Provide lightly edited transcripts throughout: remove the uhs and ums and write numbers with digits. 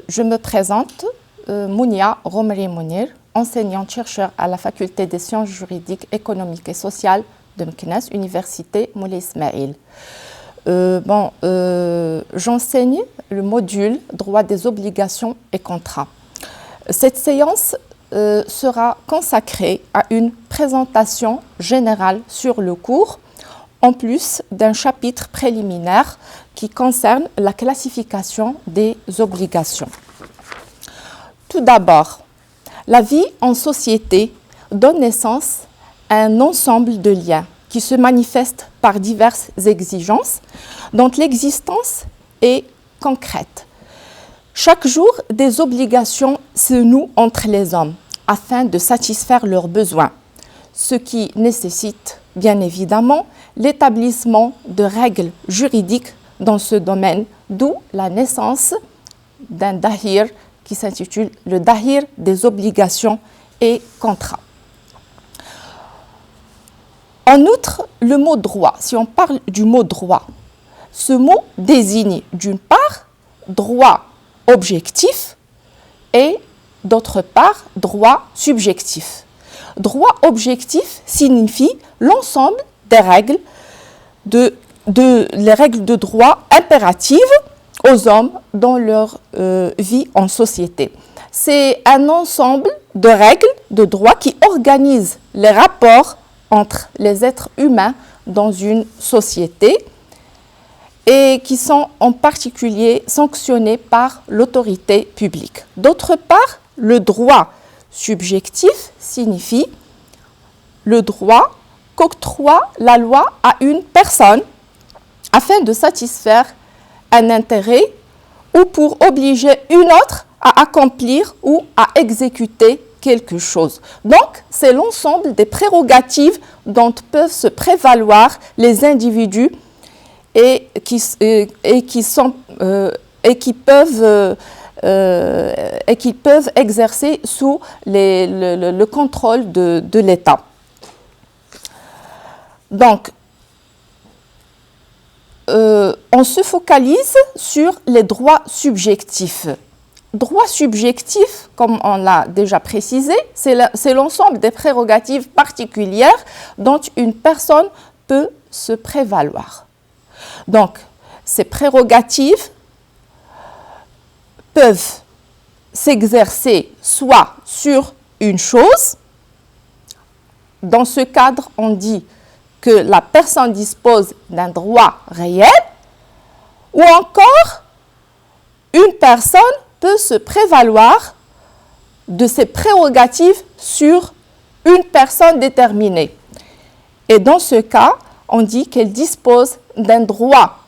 Je me présente, Mounia Romri Mounir, enseignante-chercheur à la Faculté des sciences juridiques, économiques et sociales de Meknès, Université Moulay Ismaïl. J'enseigne le module droit des obligations et contrats. Cette séance sera consacrée à une présentation générale sur le cours, en plus d'un chapitre préliminaire qui concerne la classification des obligations. Tout d'abord, la vie en société donne naissance à un ensemble de liens qui se manifestent par diverses exigences dont l'existence est concrète. Chaque jour, des obligations se nouent entre les hommes afin de satisfaire leurs besoins, ce qui nécessite bien évidemment l'établissement de règles juridiques dans ce domaine, d'où la naissance d'un dahir qui s'intitule le dahir des obligations et contrats. En outre, le mot droit, si on parle du mot droit, ce mot désigne d'une part droit objectif et d'autre part droit subjectif. Droit objectif signifie l'ensemble des règles les règles de droit impératives aux hommes dans leur vie en société. C'est un ensemble de règles de droit qui organise les rapports entre les êtres humains dans une société et qui sont en particulier sanctionnés par l'autorité publique. D'autre part, le droit subjectif signifie le droit qu'octroie la loi à une personne afin de satisfaire un intérêt ou pour obliger une autre à accomplir ou à exécuter quelque chose. Donc, c'est l'ensemble des prérogatives dont peuvent se prévaloir les individus et qui peuvent exercer sous le contrôle de l'État. Donc, on se focalise sur les droits subjectifs. Droits subjectifs, comme on l'a déjà précisé, c'est l'ensemble des prérogatives particulières dont une personne peut se prévaloir. Donc, ces prérogatives peuvent s'exercer soit sur une chose, dans ce cadre, on dit que la personne dispose d'un droit réel, ou encore une personne peut se prévaloir de ses prérogatives sur une personne déterminée. Et dans ce cas, on dit qu'elle dispose d'un droit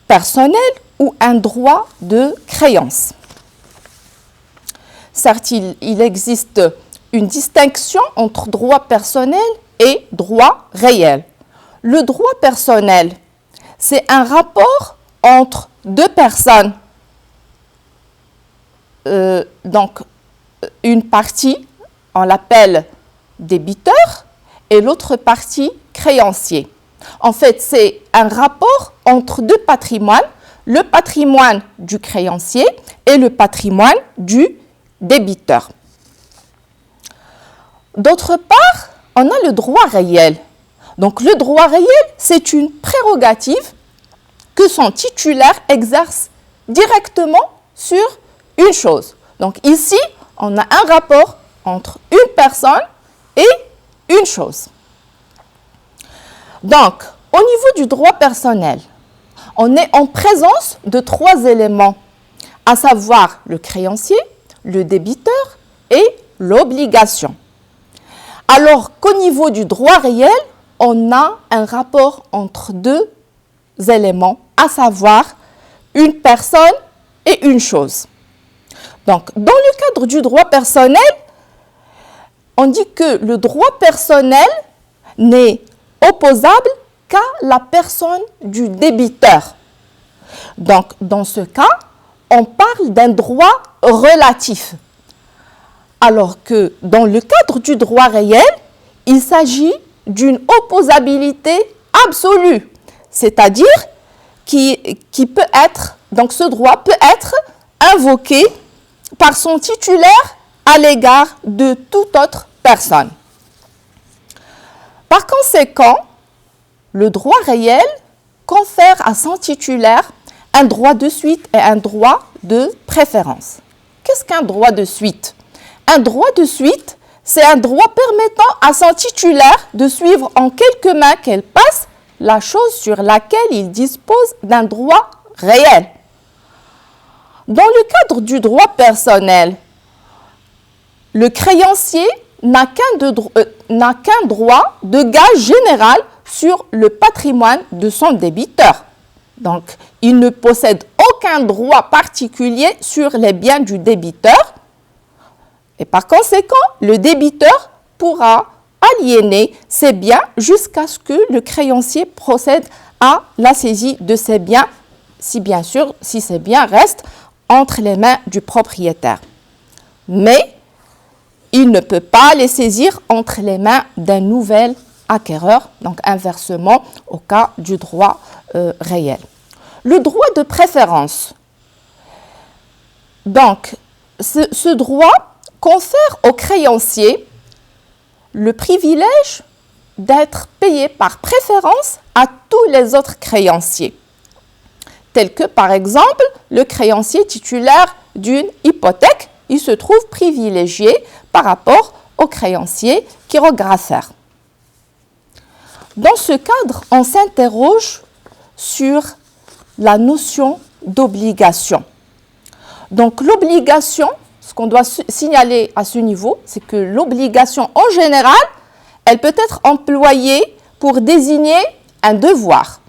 personnel ou un droit de créance. Certes, il existe une distinction entre droit personnel et droit réel. Le droit personnel, c'est un rapport entre deux personnes. Donc, une partie, on l'appelle débiteur, et l'autre partie, créancier. En fait, c'est un rapport entre deux patrimoines, le patrimoine du créancier et le patrimoine du débiteur. D'autre part, on a le droit réel. Donc, le droit réel, c'est une prérogative que son titulaire exerce directement sur une chose. Donc, ici, on a un rapport entre une personne et une chose. Donc, au niveau du droit personnel, on est en présence de trois éléments, à savoir le créancier, le débiteur et l'obligation. Alors qu'au niveau du droit réel, on a un rapport entre deux éléments, à savoir une personne et une chose. Donc, dans le cadre du droit personnel, on dit que le droit personnel n'est opposable qu'à la personne du débiteur. Donc, dans ce cas, on parle d'un droit relatif. Alors que dans le cadre du droit réel, il s'agit d'une opposabilité absolue, c'est-à-dire qui peut être, donc ce droit peut être invoqué par son titulaire à l'égard de toute autre personne. Par conséquent, le droit réel confère à son titulaire un droit de suite et un droit de préférence. Qu'est-ce qu'un droit de suite? Un droit de suite, c'est un droit permettant à son titulaire de suivre en quelques mains qu'elle passe la chose sur laquelle il dispose d'un droit réel. Dans le cadre du droit personnel, le créancier n'a qu'un droit de gage général sur le patrimoine de son débiteur. Donc, il ne possède aucun droit particulier sur les biens du débiteur. Et par conséquent, le débiteur pourra aliéner ses biens jusqu'à ce que le créancier procède à la saisie de ses biens, si bien sûr, si ces biens restent entre les mains du propriétaire. Mais il ne peut pas les saisir entre les mains d'un nouvel acquéreur, donc inversement au cas du droit réel. Le droit de préférence. Donc, ce droit confère au créancier le privilège d'être payé par préférence à tous les autres créanciers, tels que par exemple le créancier titulaire d'une hypothèque, il se trouve privilégié par rapport au créancier chirographaire. Dans ce cadre, on s'interroge sur la notion d'obligation. Donc l'obligation, ce qu'on doit signaler à ce niveau, c'est que l'obligation en général, elle peut être employée pour désigner un devoir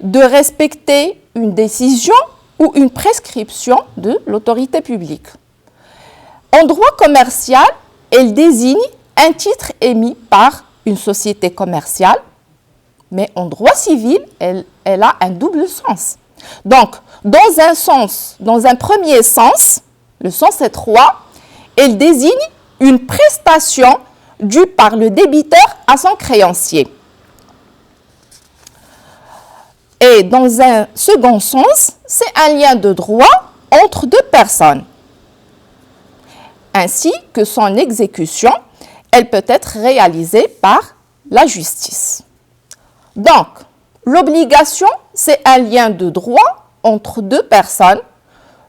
de respecter une décision ou une prescription de l'autorité publique. En droit commercial, elle désigne un titre émis par une société commerciale, mais en droit civil, elle a un double sens. Donc, dans un premier sens, le sens étroit, elle désigne une prestation due par le débiteur à son créancier. Et dans un second sens, c'est un lien de droit entre deux personnes, ainsi que son exécution, elle peut être réalisée par la justice. Donc, l'obligation, c'est un lien de droit entre deux personnes,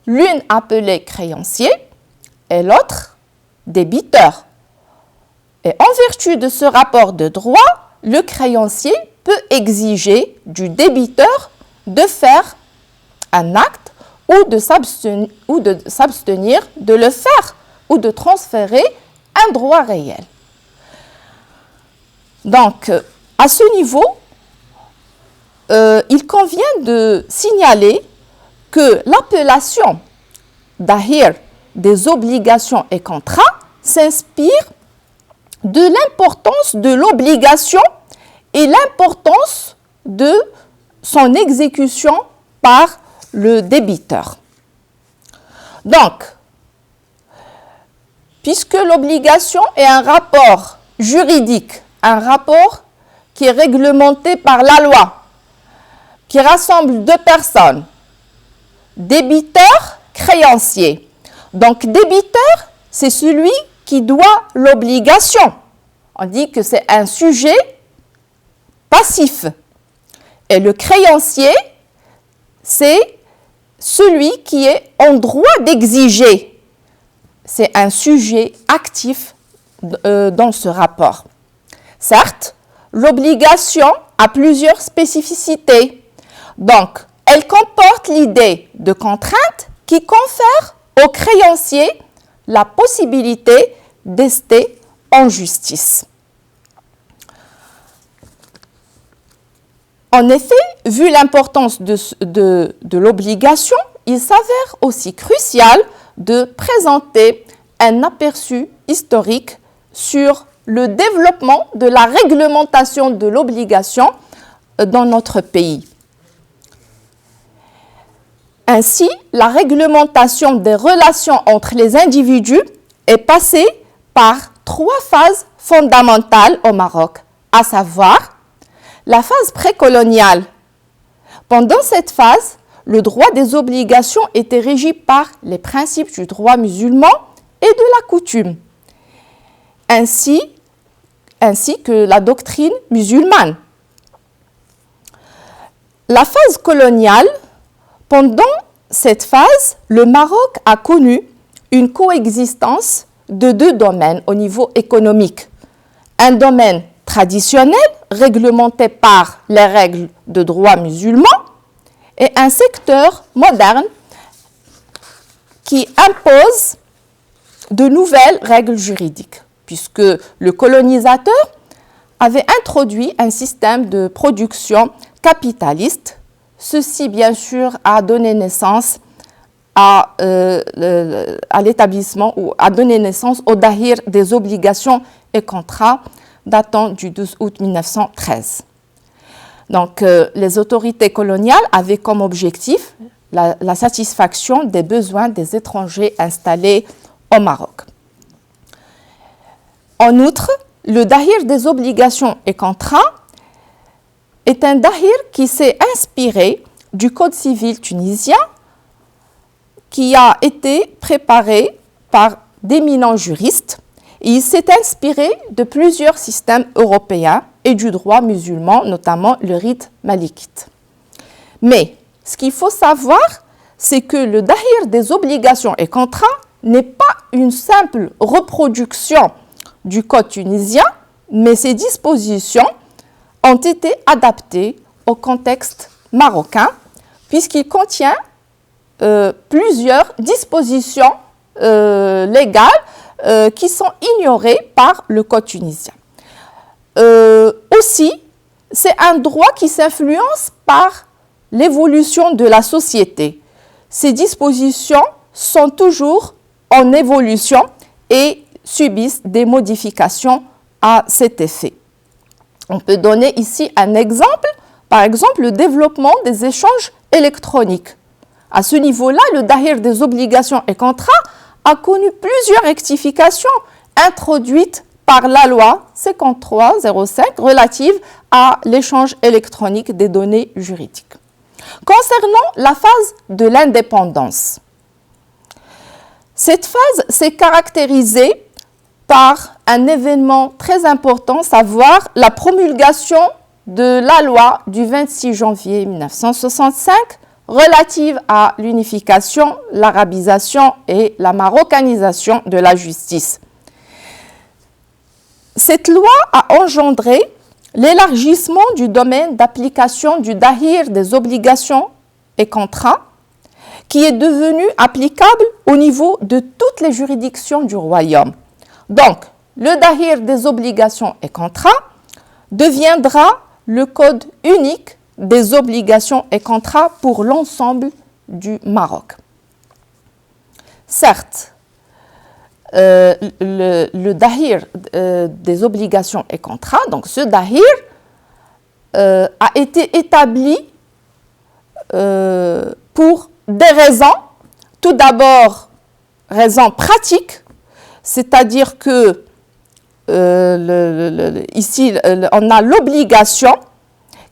l'une appelée créancier et l'autre débiteur. Et en vertu de ce rapport de droit, le créancier peut exiger du débiteur de faire un acte ou de s'abstenir de le faire ou de transférer un droit réel. Donc, à ce niveau, il convient de signaler que l'appellation d'ahir des obligations et contrats s'inspire de l'importance de l'obligation et l'importance de son exécution par le débiteur. Donc, puisque l'obligation est un rapport juridique, un rapport qui est réglementé par la loi, qui rassemble deux personnes, débiteur, créancier. Donc, débiteur, c'est celui qui doit l'obligation. On dit que c'est un sujet passif. Et le créancier, c'est celui qui est en droit d'exiger. C'est un sujet actif dans ce rapport. Certes, l'obligation a plusieurs spécificités. Donc, elle comporte l'idée de contrainte qui confère au créancier la possibilité d'ester en justice. En effet, vu l'importance de l'obligation, il s'avère aussi crucial de présenter un aperçu historique sur le développement de la réglementation de l'obligation dans notre pays. Ainsi, la réglementation des relations entre les individus est passée par 3 phases fondamentales au Maroc, à savoir la phase précoloniale. Pendant cette phase, le droit des obligations était régi par les principes du droit musulman et de la coutume, ainsi que la doctrine musulmane. La phase coloniale, pendant cette phase, le Maroc a connu une coexistence de deux domaines au niveau économique. Un domaine traditionnel, réglementé par les règles de droit musulman, et un secteur moderne qui impose de nouvelles règles juridiques, puisque le colonisateur avait introduit un système de production capitaliste. Ceci, bien sûr, a donné naissance à l'établissement ou a donné naissance au dahir des obligations et contrats datant du 12 août 1913. Donc, les autorités coloniales avaient comme objectif la satisfaction des besoins des étrangers installés au Maroc. En outre, le dahir des obligations et contrats est un dahir qui s'est inspiré du Code civil tunisien qui a été préparé par d'éminents juristes. Il s'est inspiré de plusieurs systèmes européens et du droit musulman, notamment le rite malikite. Mais ce qu'il faut savoir, c'est que le dahir des obligations et contrats n'est pas une simple reproduction du Code tunisien, mais ces dispositions ont été adaptées au contexte marocain, puisqu'il contient plusieurs dispositions légales qui sont ignorées par le Code tunisien. Aussi, c'est un droit qui s'influence par l'évolution de la société. Ces dispositions sont toujours en évolution et subissent des modifications à cet effet. On peut donner ici un exemple, par exemple le développement des échanges électroniques. À ce niveau-là, le dahir des obligations et contrats a connu plusieurs rectifications introduites par la loi 53/05 relative à l'échange électronique des données juridiques. Concernant la phase de l'indépendance, cette phase s'est caractérisée par un événement très important, savoir la promulgation de la loi du 26 janvier 1965 relative à l'unification, l'arabisation et la marocanisation de la justice. Cette loi a engendré l'élargissement du domaine d'application du dahir des obligations et contrats, qui est devenu applicable au niveau de toutes les juridictions du royaume. Donc, le dahir des obligations et contrats deviendra le code unique des obligations et contrats pour l'ensemble du Maroc. Certes, le dahir des obligations et contrats, donc ce dahir a été établi pour des raisons. Tout d'abord, raisons pratiques, c'est-à-dire que ici, on a l'obligation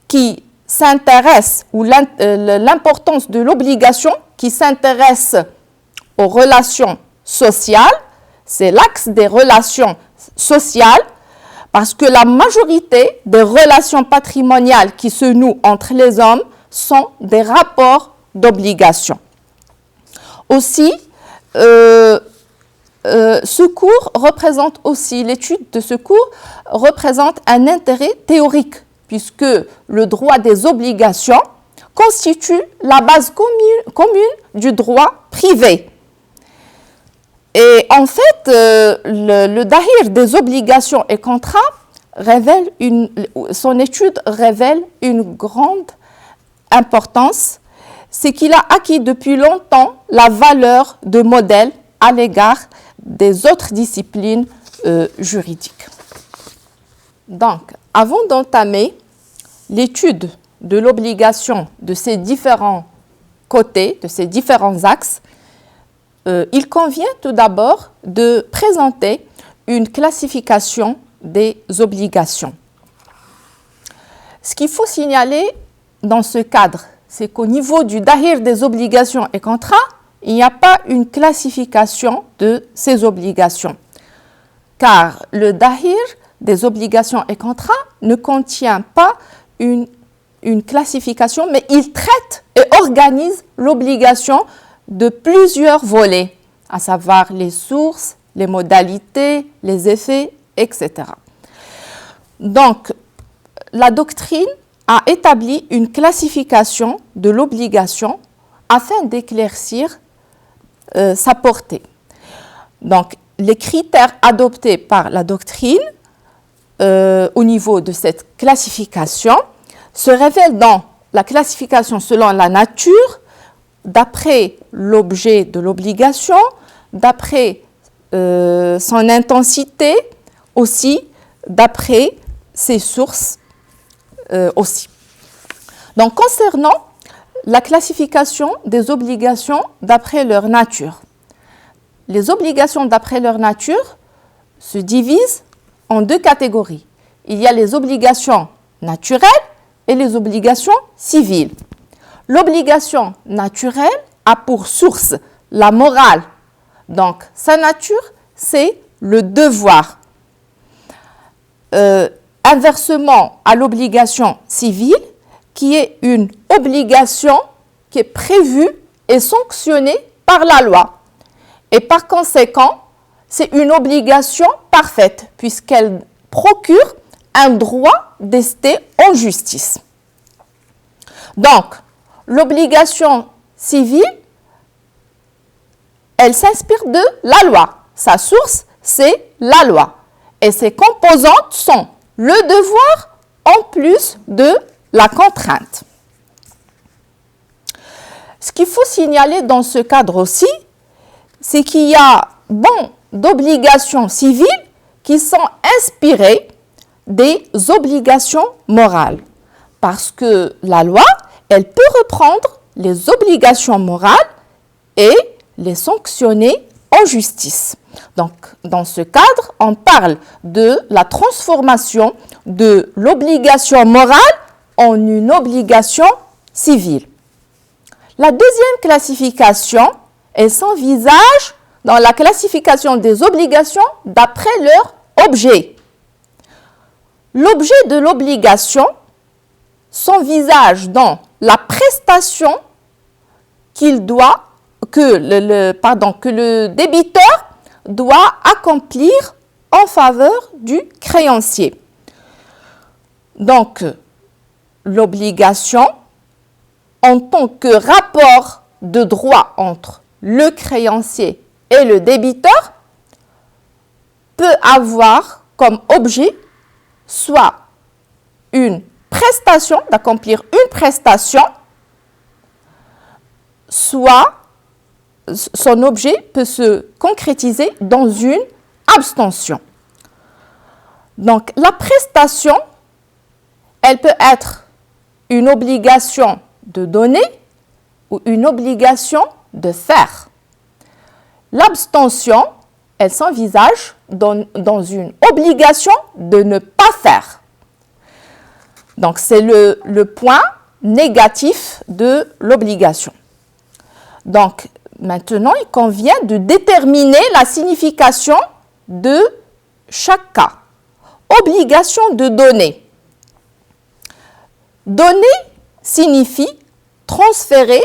qui s'intéresse, ou l'importance de l'obligation qui s'intéresse aux relations sociales, c'est l'axe des relations sociales, parce que la majorité des relations patrimoniales qui se nouent entre les hommes sont des rapports d'obligation. Aussi, ce cours représente aussi, l'étude de ce cours représente un intérêt théorique, puisque le droit des obligations constitue la base commune du droit privé. Et en fait, le dahir des obligations et contrats son étude révèle une grande importance, c'est qu'il a acquis depuis longtemps la valeur de modèle à l'égard des autres disciplines juridiques. Donc, avant d'entamer l'étude de l'obligation de ces différents côtés, de ces différents axes, il convient tout d'abord de présenter une classification des obligations. Ce qu'il faut signaler dans ce cadre, c'est qu'au niveau du dahir des obligations et contrats, il n'y a pas une classification de ces obligations. Car le dahir des obligations et contrats ne contient pas une classification, mais il traite et organise l'obligation de plusieurs volets, à savoir les sources, les modalités, les effets, etc. Donc, la doctrine a établi une classification de l'obligation afin d'éclaircir sa portée. Donc, les critères adoptés par la doctrine au niveau de cette classification se révèlent dans la classification selon la nature, d'après l'objet de l'obligation, d'après son intensité aussi, d'après ses sources aussi. Donc, concernant la classification des obligations d'après leur nature, les obligations d'après leur nature se divisent en deux catégories. Il y a les obligations naturelles et les obligations civiles. L'obligation naturelle a pour source la morale. Donc, sa nature, c'est le devoir. Inversement à l'obligation civile, qui est une obligation qui est prévue et sanctionnée par la loi. Et par conséquent, c'est une obligation parfaite, puisqu'elle procure un droit d'ester en justice. Donc, l'obligation civile, elle s'inspire de la loi. Sa source, c'est la loi. Et ses composantes sont le devoir en plus de la contrainte. Ce qu'il faut signaler dans ce cadre aussi, c'est qu'il y a bon d'obligations civiles qui sont inspirées des obligations morales. Parce que la loi, elle peut reprendre les obligations morales et les sanctionner en justice. Donc, dans ce cadre, on parle de la transformation de l'obligation morale en une obligation civile. La deuxième classification, elle s'envisage dans la classification des obligations d'après leur objet. L'objet de l'obligation s'envisage dans la prestation que le débiteur doit accomplir en faveur du créancier. Donc, l'obligation, en tant que rapport de droit entre le créancier et le débiteur, peut avoir comme objet soit une prestation, d'accomplir une prestation, soit son objet peut se concrétiser dans une abstention. Donc, la prestation, elle peut être une obligation de donner ou une obligation de faire. L'abstention, elle s'envisage dans une obligation de ne pas faire. Donc, c'est le point négatif de l'obligation. Donc, maintenant, il convient de déterminer la signification de chaque cas. Obligation de donner. Donner signifie transférer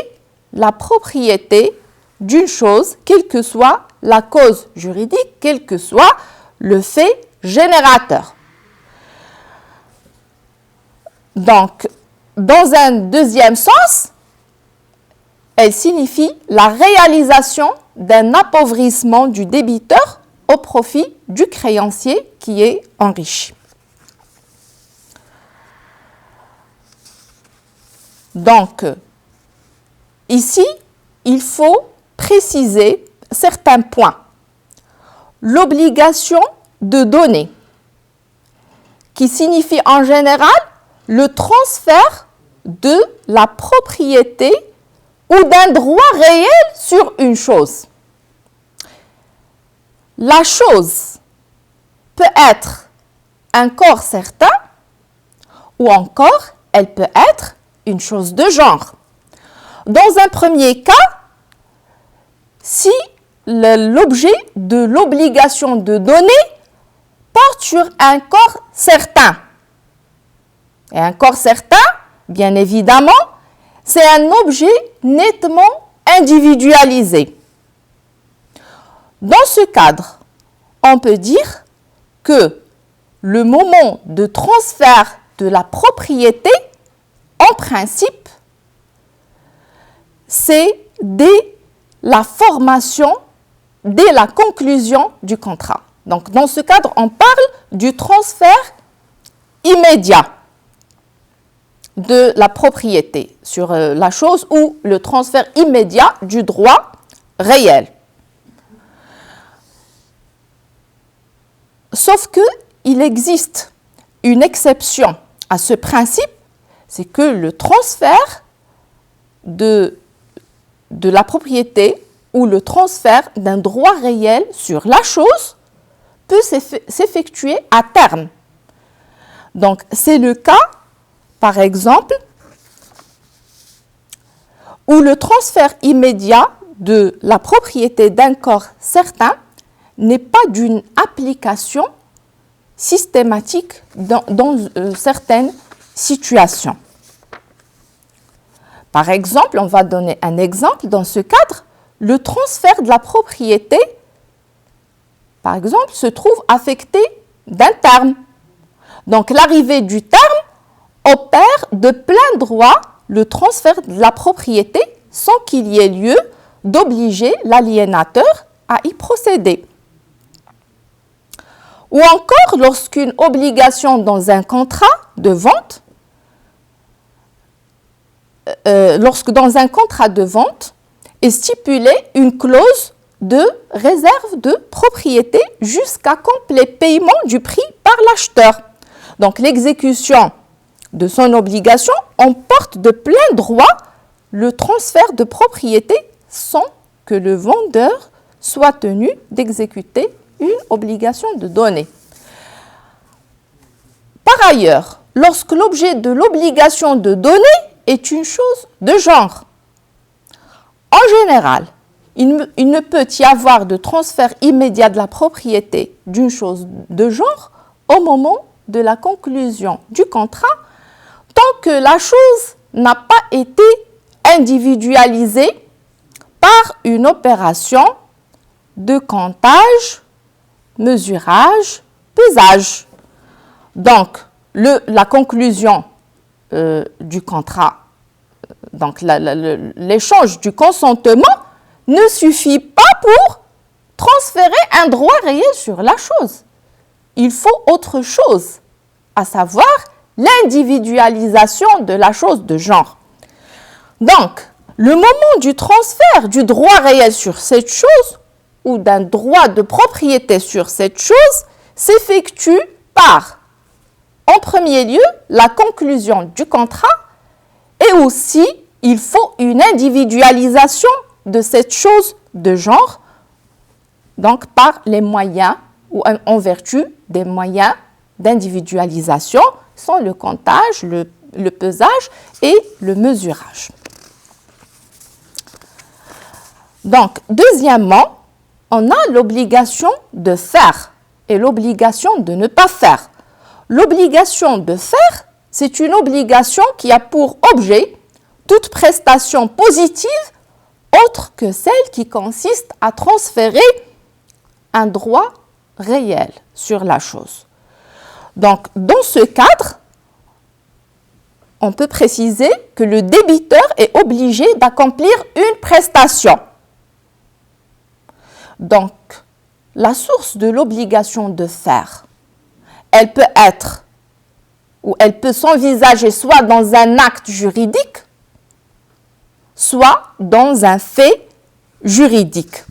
la propriété d'une chose, quelle que soit la cause juridique, quel que soit le fait générateur. Donc, dans un deuxième sens, elle signifie la réalisation d'un appauvrissement du débiteur au profit du créancier qui est enrichi. Donc, ici, il faut préciser certains points. L'obligation de donner, qui signifie en général le transfert de la propriété ou d'un droit réel sur une chose. La chose peut être un corps certain ou encore elle peut être une chose de genre. Dans un premier cas, si l'objet de l'obligation de donner porte sur un corps certain. Et un corps certain, bien évidemment, c'est un objet nettement individualisé. Dans ce cadre, on peut dire que le moment de transfert de la propriété, en principe, c'est dès la formation, dès la conclusion du contrat. Donc, dans ce cadre, on parle du transfert immédiat de la propriété sur la chose ou le transfert immédiat du droit réel. Sauf qu'il existe une exception à ce principe, c'est que le transfert de la propriété ou le transfert d'un droit réel sur la chose peut s'effectuer à terme. Donc, c'est le cas, par exemple, où le transfert immédiat de la propriété d'un corps certain n'est pas d'une application systématique dans certaines situations. Par exemple, on va donner un exemple. Dans ce cadre, le transfert de la propriété, par exemple, se trouve affecté d'un terme. Donc, l'arrivée du terme opère de plein droit le transfert de la propriété sans qu'il y ait lieu d'obliger l'aliénateur à y procéder. Ou encore, lorsqu'une obligation dans un contrat de vente, lorsque dans un contrat de vente est stipulée une clause de réserve de propriété jusqu'à complet paiement du prix par l'acheteur. Donc, l'exécution de son obligation emporte de plein droit le transfert de propriété sans que le vendeur soit tenu d'exécuter une obligation de donner. Par ailleurs, lorsque l'objet de l'obligation de donner est une chose de genre, en général, il ne peut y avoir de transfert immédiat de la propriété d'une chose de genre au moment de la conclusion du contrat, tant que la chose n'a pas été individualisée par une opération de comptage, mesurage, pesage. Donc, la conclusion du contrat, donc l'échange du consentement, ne suffit pas pour transférer un droit réel sur la chose. Il faut autre chose, à savoir l'individualisation de la chose de genre. Donc, le moment du transfert du droit réel sur cette chose ou d'un droit de propriété sur cette chose s'effectue par, en premier lieu, la conclusion du contrat et aussi, il faut une individualisation de cette chose de genre, donc par les moyens ou en vertu des moyens d'individualisation sont le comptage, le pesage et le mesurage. Donc, deuxièmement, on a l'obligation de faire et l'obligation de ne pas faire. L'obligation de faire, c'est une obligation qui a pour objet toute prestation positive autre que celle qui consiste à transférer un droit réel sur la chose. Donc, dans ce cadre, on peut préciser que le débiteur est obligé d'accomplir une prestation. Donc, la source de l'obligation de faire, elle peut être ou elle peut s'envisager soit dans un acte juridique, soit dans un fait juridique.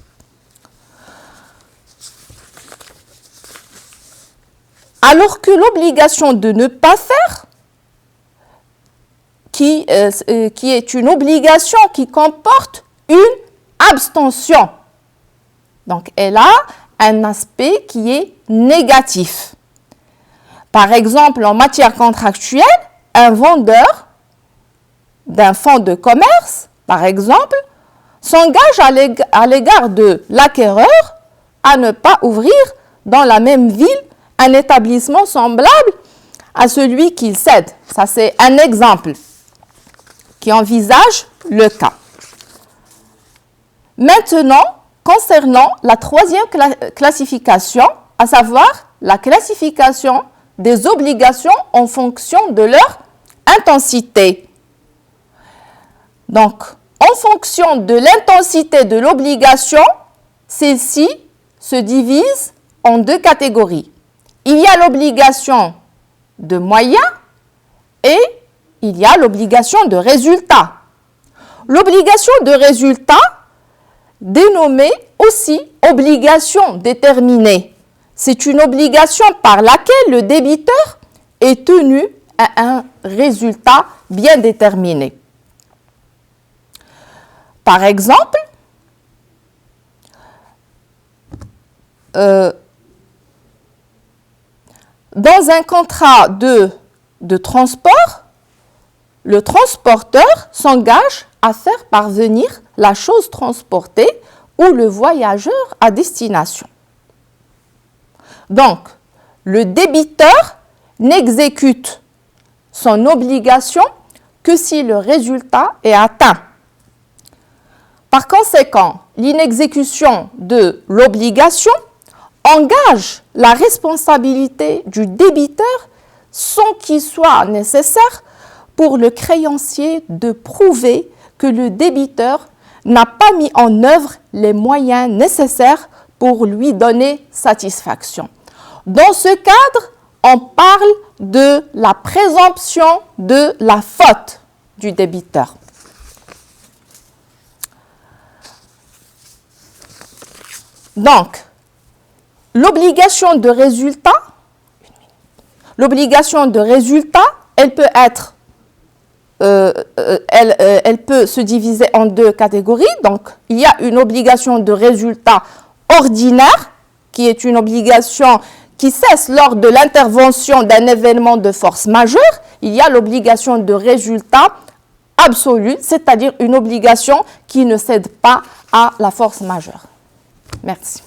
Alors que l'obligation de ne pas faire, qui est une obligation qui comporte une abstention. Donc, elle a un aspect qui est négatif. Par exemple, en matière contractuelle, un vendeur d'un fonds de commerce par exemple, s'engage à l'égard de l'acquéreur à ne pas ouvrir dans la même ville un établissement semblable à celui qu'il cède. Ça, c'est un exemple qui envisage le cas. Maintenant, concernant la troisième classification, à savoir la classification des obligations en fonction de leur intensité. Donc, en fonction de l'intensité de l'obligation, celle-ci se divise en deux catégories. Il y a l'obligation de moyens et il y a l'obligation de résultat. L'obligation de résultat, dénommée aussi obligation déterminée, c'est une obligation par laquelle le débiteur est tenu à un résultat bien déterminé. Par exemple, dans un contrat de transport, le transporteur s'engage à faire parvenir la chose transportée ou le voyageur à destination. Donc, le débiteur n'exécute son obligation que si le résultat est atteint. Par conséquent, l'inexécution de l'obligation engage la responsabilité du débiteur sans qu'il soit nécessaire pour le créancier de prouver que le débiteur n'a pas mis en œuvre les moyens nécessaires pour lui donner satisfaction. Dans ce cadre, on parle de la présomption de la faute du débiteur. Donc, l'obligation de résultat, elle peut être, elle peut se diviser en deux catégories. Donc, il y a une obligation de résultat ordinaire, qui est une obligation qui cesse lors de l'intervention d'un événement de force majeure. Il y a l'obligation de résultat absolue, c'est-à-dire une obligation qui ne cède pas à la force majeure. Merci.